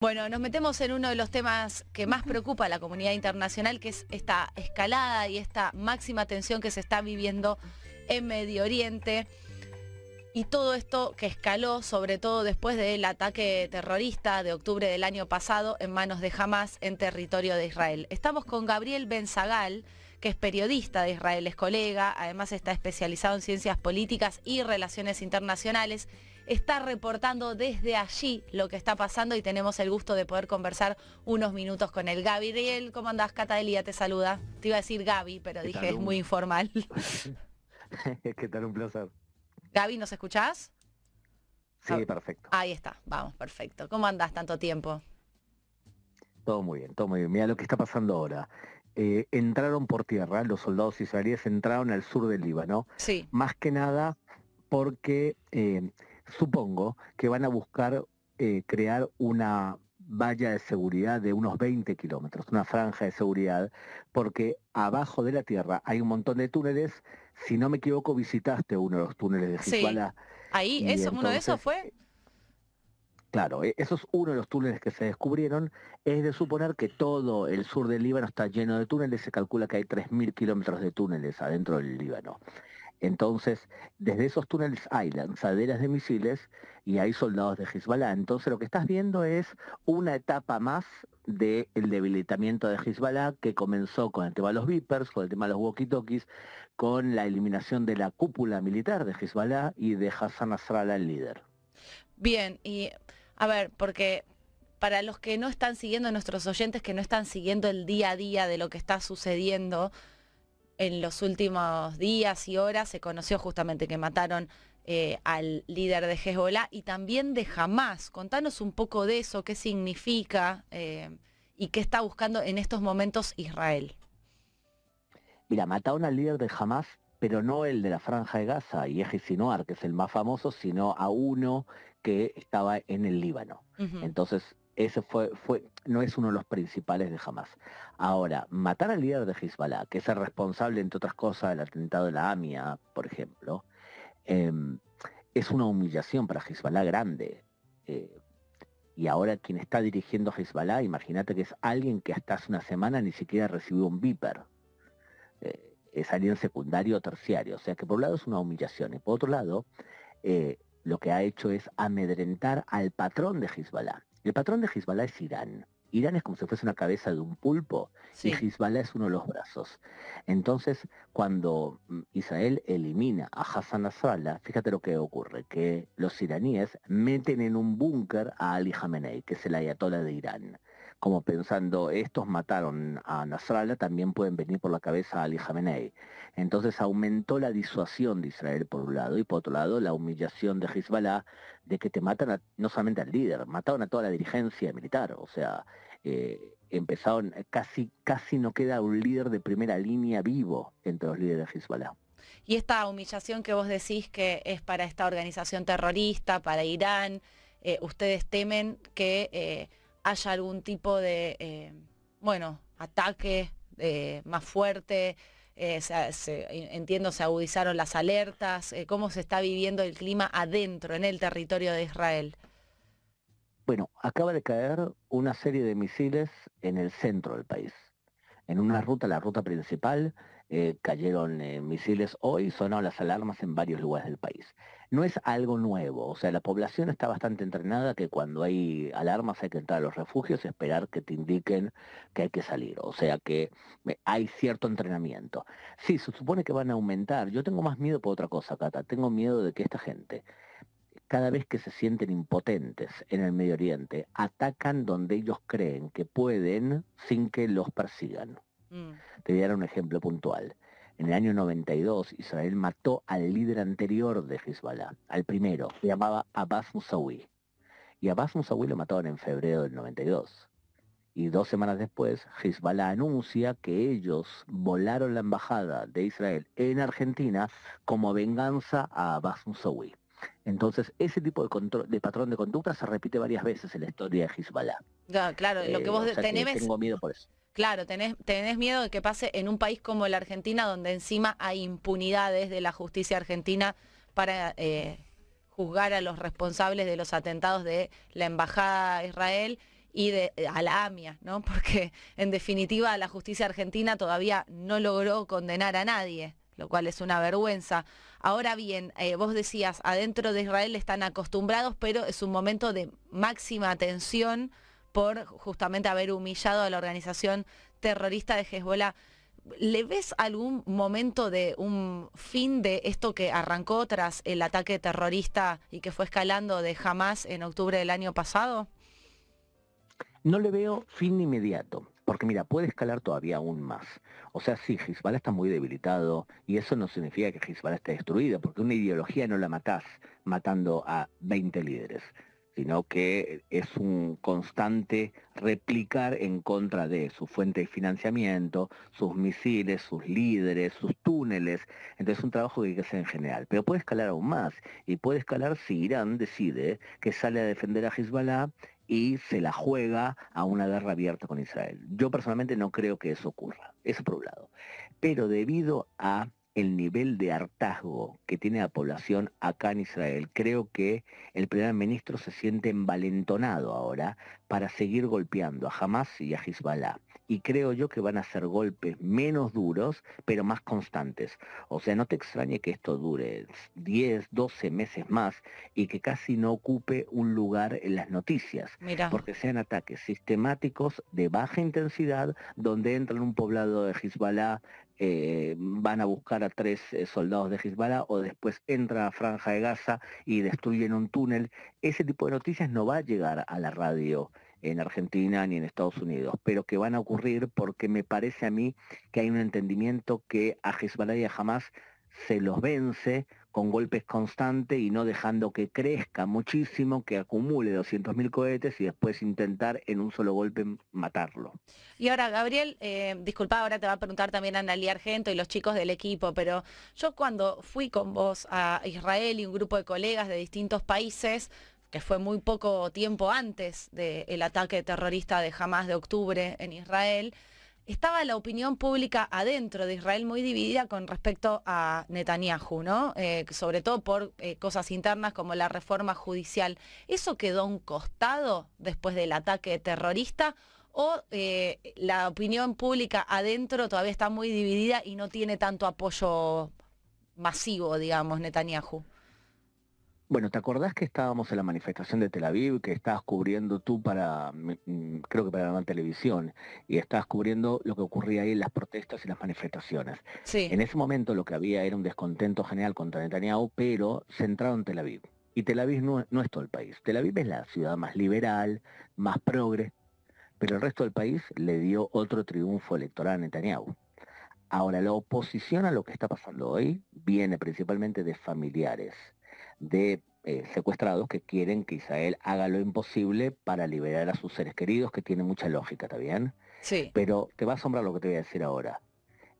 Bueno, nos metemos en uno de los temas que más preocupa a la comunidad internacional, que es esta escalada y esta máxima tensión que se está viviendo en Medio Oriente. Y todo esto que escaló, sobre todo después del ataque terrorista de octubre del año pasado en manos de Hamás en territorio de Israel. Estamos con Gabriel Ben-Sagal, que es periodista de Israel, es colega, además está especializado en ciencias políticas y relaciones internacionales. Está reportando desde allí lo que está pasando y tenemos el gusto de poder conversar unos minutos con él. Gabriel, ¿cómo andás? Cata Delia te saluda. Te iba a decir Gaby, pero ¿Qué dije tal? es muy informal. ¿Qué tal? Un placer. Gaby, ¿nos escuchás? Sí, perfecto. Ahí está, vamos, perfecto. ¿Cómo andás tanto tiempo? Todo muy bien, todo muy bien. Mira lo que está pasando ahora. Entraron por tierra, los soldados israelíes entraron al sur del Líbano, Sí. más que nada porque supongo que van a buscar crear una valla de seguridad de unos 20 kilómetros, una franja de seguridad, porque abajo de la tierra hay un montón de túneles. Si no me equivoco, visitaste uno de los túneles de Sí. Hezbollah Ahí, y eso, uno de esos entonces fue. claro, eso es uno de los túneles que se descubrieron. Es de suponer que todo el sur del Líbano está lleno de túneles. Se calcula que hay 3.000 kilómetros de túneles adentro del Líbano. Entonces, desde esos túneles hay lanzaderas de misiles y hay soldados de Hezbollah. Entonces, lo que estás viendo es una etapa más del debilitamiento de Hezbollah, que comenzó con el tema de los Vipers, con el tema de los walkie-talkies, con la eliminación de la cúpula militar de Hezbollah y de Hassan Nasrallah, el líder. Bien, y a ver, porque para los que no están siguiendo, nuestros oyentes que no están siguiendo el día a día de lo que está sucediendo en los últimos días y horas, se conoció justamente que mataron al líder de Hezbollah y también de Hamás. Contanos un poco de eso, qué significa y qué está buscando en estos momentos Israel. Mira, mataron al líder de Hamas, pero no el de la Franja de Gaza, Yehia Sinwar, que es el más famoso, sino a uno que estaba en el Líbano. Ujú. Entonces, ese no es uno de los principales de Hamas. Ahora, matar al líder de Hezbollah, que es el responsable, entre otras cosas, del atentado de la AMIA, por ejemplo, em, es una humillación para Hezbollah grande. Eh, y ahora quien está dirigiendo a Hezbollah, imagínate que es alguien que hasta hace una semana ni siquiera recibió un Viper. Es alguien secundario o terciario. O sea que por un lado es una humillación y por otro lado lo que ha hecho es amedrentar al patrón de Hezbollah. El patrón de Hezbollah es Irán. Irán es como si fuese una cabeza de un pulpo y Sí. Hezbollah es uno de los brazos. Entonces, cuando Israel elimina a Hassan Nasrallah, fíjate lo que ocurre, que los iraníes meten en un búnker a Ali Khamenei, que es el ayatollah de Irán, como pensando, estos mataron a Nasrallah, también pueden venir por la cabeza a Ali Khamenei. Entonces aumentó la disuasión de Israel por un lado y por otro lado la humillación de Hezbollah de que te matan no solamente al líder, mataron a toda la dirigencia militar. O sea, empezaron, casi no queda un líder de primera línea vivo entre los líderes de Hezbollah. Y esta humillación que vos decís que es para esta organización terrorista, para Irán, ustedes temen que haya algún tipo de, bueno, ataque más fuerte. Entiendo, se agudizaron las alertas. ¿Cómo se está viviendo el clima adentro, en el territorio de Israel? Bueno, acaba de caer una serie de misiles en el centro del país. En una ruta, la ruta principal, cayeron misiles hoy, sonaron las alarmas en varios lugares del país. No es algo nuevo, o sea, la población está bastante entrenada que cuando hay alarmas hay que entrar a los refugios y esperar que te indiquen que hay que salir, o sea que hay cierto entrenamiento. Sí, se supone que van a aumentar. Yo tengo más miedo por otra cosa, Cata. Tengo miedo de que esta gente, cada vez que se sienten impotentes en el Medio Oriente, atacan donde ellos creen que pueden sin que los persigan. Mm. Te voy a dar un ejemplo puntual. En el año 92, Israel mató al líder anterior de Hezbollah, al primero, se llamaba Abbas Musawi. Y Abbas Musawi lo mataron en febrero del 92. Y 2 semanas después, Hezbollah anuncia que ellos volaron la embajada de Israel en Argentina como venganza a Abbas Musawi. Entonces, ese tipo de patrón de conducta se repite varias veces en la historia de Hezbollah. Claro, lo que vos O sea que tenés. tengo miedo por eso. Claro, tenés miedo de que pase en un país como la Argentina, donde encima hay impunidades de la justicia argentina para juzgar a los responsables de los atentados de la Embajada de Israel a la AMIA, ¿no? Porque en definitiva la justicia argentina todavía no logró condenar a nadie, lo cual es una vergüenza. Ahora bien, vos decías, adentro de Israel están acostumbrados, pero es un momento de máxima tensión por justamente haber humillado a la organización terrorista de Hezbollah. ¿Le ves algún momento de un fin de esto que arrancó tras el ataque terrorista y que fue escalando de Hamás en octubre del año pasado? No le veo fin inmediato, porque mira, puede escalar todavía aún más. O sea, sí, Hezbollah está muy debilitado y eso no significa que Hezbollah esté destruida, porque una ideología no la matás matando a 20 líderes, sino que es un constante replicar en contra de su fuente de financiamiento, sus misiles, sus líderes, sus túneles. Entonces es un trabajo que hay que hacer en general. Pero puede escalar aún más y puede escalar si Irán decide que sale a defender a Hezbollah y se la juega a una guerra abierta con Israel. Yo personalmente no creo que eso ocurra, eso por un lado. Pero debido a el nivel de hartazgo que tiene la población acá en Israel, creo que el primer ministro se siente envalentonado ahora para seguir golpeando a Hamas y a Hezbollah. Y creo yo que van a ser golpes menos duros, pero más constantes. O sea, no te extrañe que esto dure 10, 12 meses más y que casi no ocupe un lugar en las noticias, Mira, porque sean ataques sistemáticos de baja intensidad, donde entran un poblado de Hezbollah, van a buscar a 3 soldados de Hezbollah o después entra a Franja de Gaza y destruyen un túnel. Ese tipo de noticias no va a llegar a la radio en Argentina ni en Estados Unidos, pero que van a ocurrir porque me parece a mí que hay un entendimiento que a Hezbollah y a Hamas se los vence con golpes constantes y no dejando que crezca muchísimo, que acumule 200.000 cohetes y después intentar en un solo golpe matarlo. y ahora Gabriel, disculpa, ahora te va a preguntar también Analía Argento y los chicos del equipo, pero yo cuando fui con vos a Israel y un grupo de colegas de distintos países, que fue muy poco tiempo antes del ataque terrorista de Hamás de octubre en Israel, estaba la opinión pública adentro de Israel muy dividida con respecto a Netanyahu, ¿no? Sobre todo por cosas internas como la reforma judicial. ¿Eso quedó a un costado después del ataque terrorista o la opinión pública adentro todavía está muy dividida y no tiene tanto apoyo masivo, digamos, Netanyahu? Bueno, ¿te acordás que estábamos en la manifestación de Tel Aviv, que estabas cubriendo tú para, creo que para la televisión, y estabas cubriendo lo que ocurría ahí en las protestas y las manifestaciones? Sí. En ese momento lo que había era un descontento general contra Netanyahu, pero centrado en Tel Aviv. Y Tel Aviv no es todo el país. Tel Aviv es la ciudad más liberal, más progre, pero el resto del país le dio otro triunfo electoral a Netanyahu. Ahora, la oposición a lo que está pasando hoy viene principalmente de familiares, de secuestrados que quieren que Israel haga lo imposible para liberar a sus seres queridos, que tiene mucha lógica, ¿está bien? Sí. Pero te va a asombrar lo que te voy a decir ahora.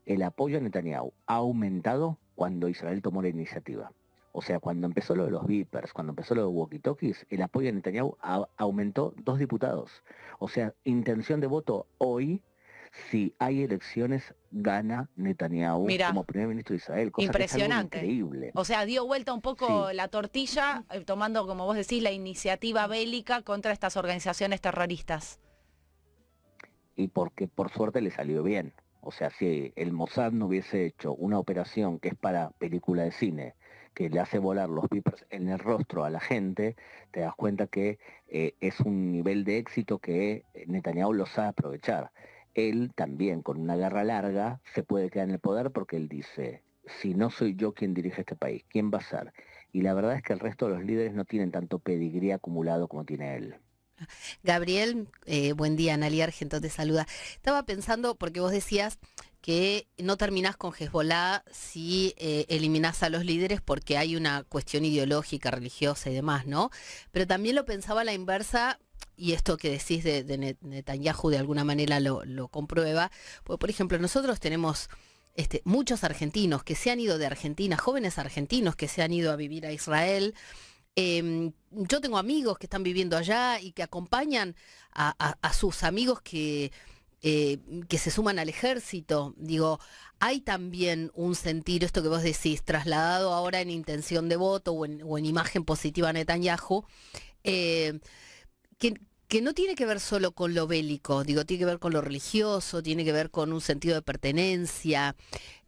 El apoyo a Netanyahu ha aumentado cuando Israel tomó la iniciativa. O sea, cuando empezó lo de los Vipers, cuando empezó lo de walkie-talkies, el apoyo a Netanyahu aumentó 2 diputados. O sea, intención de voto hoy, si hay elecciones, gana Netanyahu Mira, como primer ministro de Israel, cosa que es algo impresionante. increíble. O sea, dio vuelta un Sí, poco la tortilla, tomando, como vos decís, la iniciativa bélica contra estas organizaciones terroristas. y porque por suerte le salió bien. O sea, si el Mossad no hubiese hecho una operación que es para película de cine, que le hace volar los vipers en el rostro a la gente, te das cuenta que es un nivel de éxito que Netanyahu lo sabe aprovechar. Él también, con una guerra larga, se puede quedar en el poder porque él dice, si no soy yo quien dirige este país, ¿quién va a ser? Y la verdad es que el resto de los líderes no tienen tanto pedigrí acumulado como tiene él. Gabriel, buen día, Analía Argento te saluda. Estaba pensando, porque vos decías que no terminás con Hezbollah si eliminás a los líderes porque hay una cuestión ideológica, religiosa y demás, ¿no? Pero también lo pensaba a la inversa, y esto que decís de Netanyahu de alguna manera lo comprueba, porque por ejemplo nosotros tenemos muchos argentinos que se han ido de Argentina, jóvenes argentinos que se han ido a vivir a Israel. Yo tengo amigos que están viviendo allá y que acompañan a sus amigos que se suman al ejército. Digo, hay también un sentir, esto que vos decís, trasladado ahora en intención de voto o en imagen positiva a Netanyahu, eh, que que no tiene que ver solo con lo bélico, digo, tiene que ver con lo religioso, tiene que ver con un sentido de pertenencia.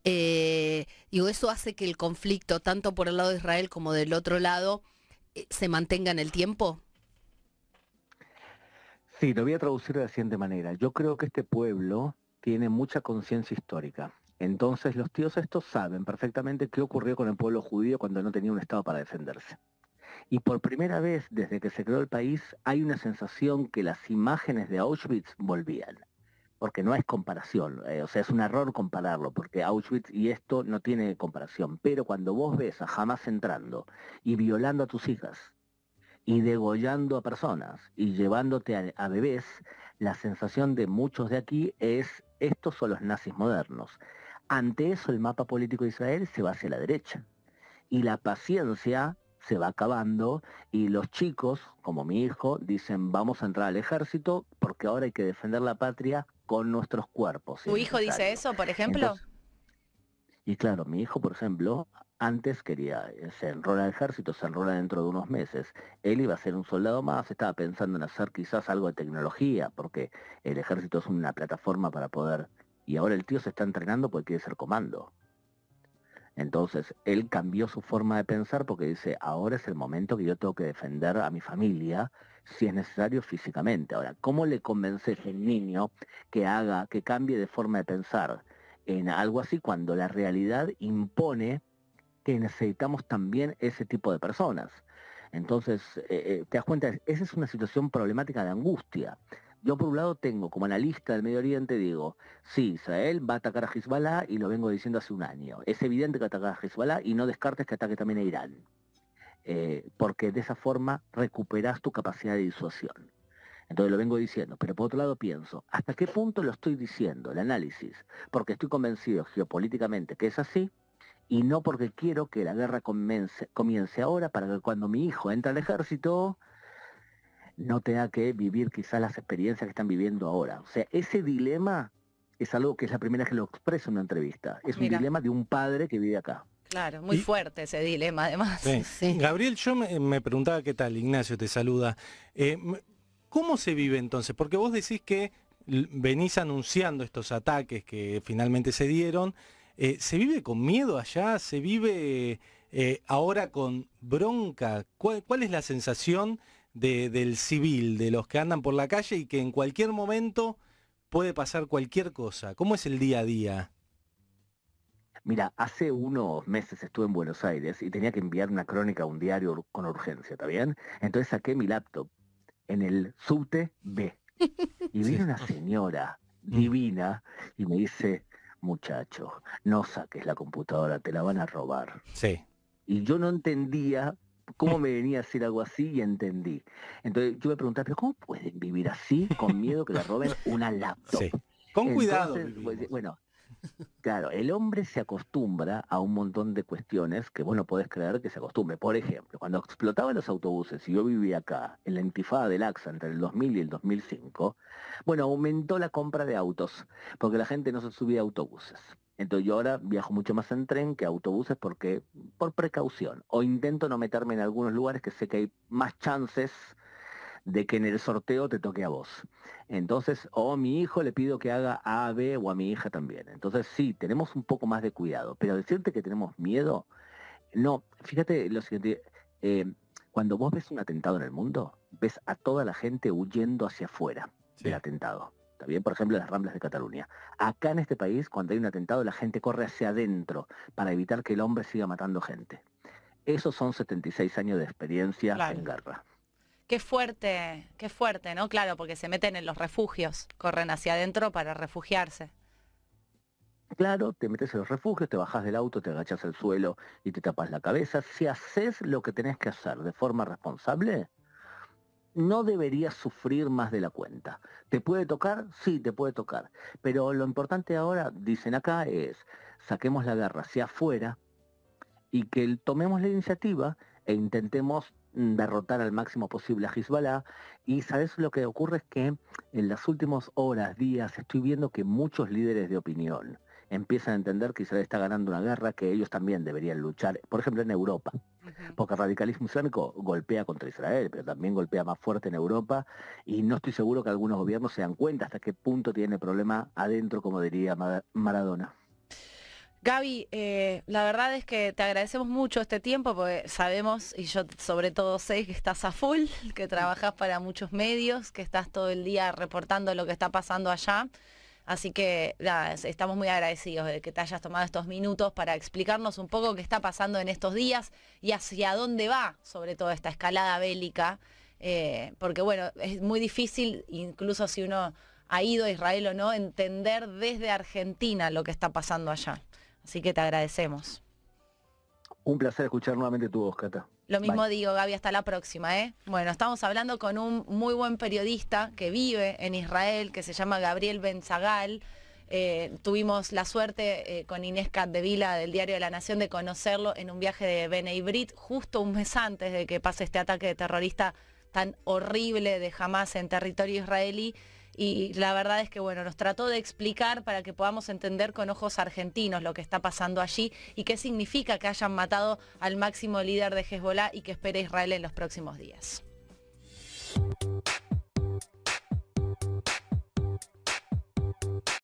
Digo, eso hace que el conflicto, tanto por el lado de Israel como del otro lado, se mantenga en el tiempo. Sí, lo voy a traducir de la siguiente manera. Yo creo que este pueblo tiene mucha conciencia histórica. Entonces los tíos estos saben perfectamente qué ocurrió con el pueblo judío cuando no tenía un Estado para defenderse. Y por primera vez desde que se creó el país hay una sensación que las imágenes de Auschwitz volvían. Porque no es comparación, o sea, es un error compararlo, porque Auschwitz y esto no tiene comparación. Pero cuando vos ves a Hamas entrando y violando a tus hijas, y degollando a personas y llevándote a bebés, la sensación de muchos de aquí es, estos son los nazis modernos. Ante eso el mapa político de Israel se va hacia la derecha y la paciencia se va acabando y los chicos, como mi hijo, dicen vamos a entrar al ejército porque ahora hay que defender la patria con nuestros cuerpos, si ¿Tu es hijo dice necesario. eso, por ejemplo? Entonces, y claro, mi hijo, por ejemplo, antes quería, se enrola al ejército, se enrola dentro de unos meses. Él iba a ser un soldado más, estaba pensando en hacer quizás algo de tecnología, porque el ejército es una plataforma para poder... Y ahora el tío se está entrenando porque quiere ser comando. Entonces, él cambió su forma de pensar porque dice, ahora es el momento que yo tengo que defender a mi familia, si es necesario físicamente. Ahora, ¿cómo le convences al niño que haga, que cambie de forma de pensar en algo así cuando la realidad impone que necesitamos también ese tipo de personas? Entonces, te das cuenta, esa es una situación problemática de angustia. Yo por un lado tengo, como analista del Medio Oriente, digo, sí, Israel va a atacar a Hezbollah y lo vengo diciendo hace un año. Es evidente que atacará a Hezbollah y no descartes que ataque también a Irán. Porque de esa forma recuperas tu capacidad de disuasión. Entonces lo vengo diciendo, pero por otro lado pienso, ¿hasta qué punto lo estoy diciendo, el análisis? Porque estoy convencido geopolíticamente que es así, y no porque quiero que la guerra comience ahora para que cuando mi hijo entre al ejército no tenga que vivir quizás las experiencias que están viviendo ahora. O sea, ese dilema es algo que es la primera vez que lo expreso en una entrevista. Es un Mira, dilema de un padre que vive acá. claro, muy Y, fuerte ese dilema además. sí. Sí. Gabriel, yo me preguntaba qué tal, Ignacio te saluda. ¿Cómo se vive entonces? Porque vos decís que venís anunciando estos ataques que finalmente se dieron. ¿Se vive con miedo allá? ¿Se vive ahora con bronca? ¿Cuál es la sensación del civil, de los que andan por la calle y que en cualquier momento puede pasar cualquier cosa? ¿Cómo es el día a día? Mira, hace unos meses estuve en Buenos Aires y tenía que enviar una crónica a un diario con urgencia, ¿está bien? Entonces saqué mi laptop en el subte B y Sí. viene una señora Mm. divina y me dice, muchacho, no saques la computadora, te la van a robar. Sí. Y yo no entendía cómo me venía a decir algo así y entendí. Entonces yo me preguntaba, pero ¿cómo pueden vivir así con miedo que le roben una laptop? Sí. Con cuidado Entonces, vivimos. bueno, claro, el hombre se acostumbra a un montón de cuestiones que vos no podés creer que se acostumbre. Por ejemplo, cuando explotaban los autobuses y yo vivía acá, en la intifada del AXA entre el 2000 y el 2005, bueno, aumentó la compra de autos, porque la gente no se subía a autobuses. Entonces yo ahora viajo mucho más en tren que autobuses porque por precaución. O intento no meterme en algunos lugares que sé que hay más chances de que en el sorteo te toque a vos. Entonces, o a mi hijo le pido que haga A, B o a mi hija también. Entonces sí, tenemos un poco más de cuidado, pero decirte que tenemos miedo, no, fíjate lo siguiente, cuando vos ves un atentado en el mundo, ves a toda la gente huyendo hacia afuera del Sí. atentado. ¿Está bien? Por ejemplo, las Ramblas de Cataluña. Acá en este país, cuando hay un atentado, la gente corre hacia adentro para evitar que el hombre siga matando gente. Esos son 76 años de experiencia Claro. en guerra. Qué fuerte, ¿no? Claro, porque se meten en los refugios, corren hacia adentro para refugiarse. Claro, te metes en los refugios, te bajas del auto, te agachas al suelo y te tapas la cabeza. Si haces lo que tenés que hacer de forma responsable, no deberías sufrir más de la cuenta. ¿Te puede tocar? Sí, te puede tocar. Pero lo importante ahora, dicen acá, es saquemos la guerra hacia afuera y que tomemos la iniciativa e intentemos derrotar al máximo posible a Hezbollah. Y sabes lo que ocurre es que en las últimas horas, días, estoy viendo que muchos líderes de opinión empiezan a entender que Israel está ganando una guerra que ellos también deberían luchar, por ejemplo en Europa, porque el radicalismo islámico golpea contra Israel, pero también golpea más fuerte en Europa, y no estoy seguro que algunos gobiernos se dan cuenta hasta qué punto tiene problema adentro, como diría Maradona. Gaby, la verdad es que te agradecemos mucho este tiempo porque sabemos, y yo sobre todo sé que estás a full, que trabajas para muchos medios, que estás todo el día reportando lo que está pasando allá. Así que nada, estamos muy agradecidos de que te hayas tomado estos minutos para explicarnos un poco qué está pasando en estos días y hacia dónde va, sobre todo esta escalada bélica. Porque bueno, es muy difícil, incluso si uno ha ido a Israel o no, entender desde Argentina lo que está pasando allá. Así que te agradecemos. Un placer escuchar nuevamente tu voz, Cata. Lo mismo Bye. digo, Gaby, hasta la próxima, ¿eh? Bueno, estamos hablando con un muy buen periodista que vive en Israel, que se llama Gabriel Ben-Zagal. Tuvimos la suerte con Inés Capdevila del Diario de la Nación de conocerlo en un viaje de Bnei Brit, justo un mes antes de que pase este ataque terrorista tan horrible de Hamás en territorio israelí. Y la verdad es que bueno, nos trató de explicar para que podamos entender con ojos argentinos lo que está pasando allí y qué significa que hayan matado al máximo líder de Hezbollah y que espera Israel en los próximos días.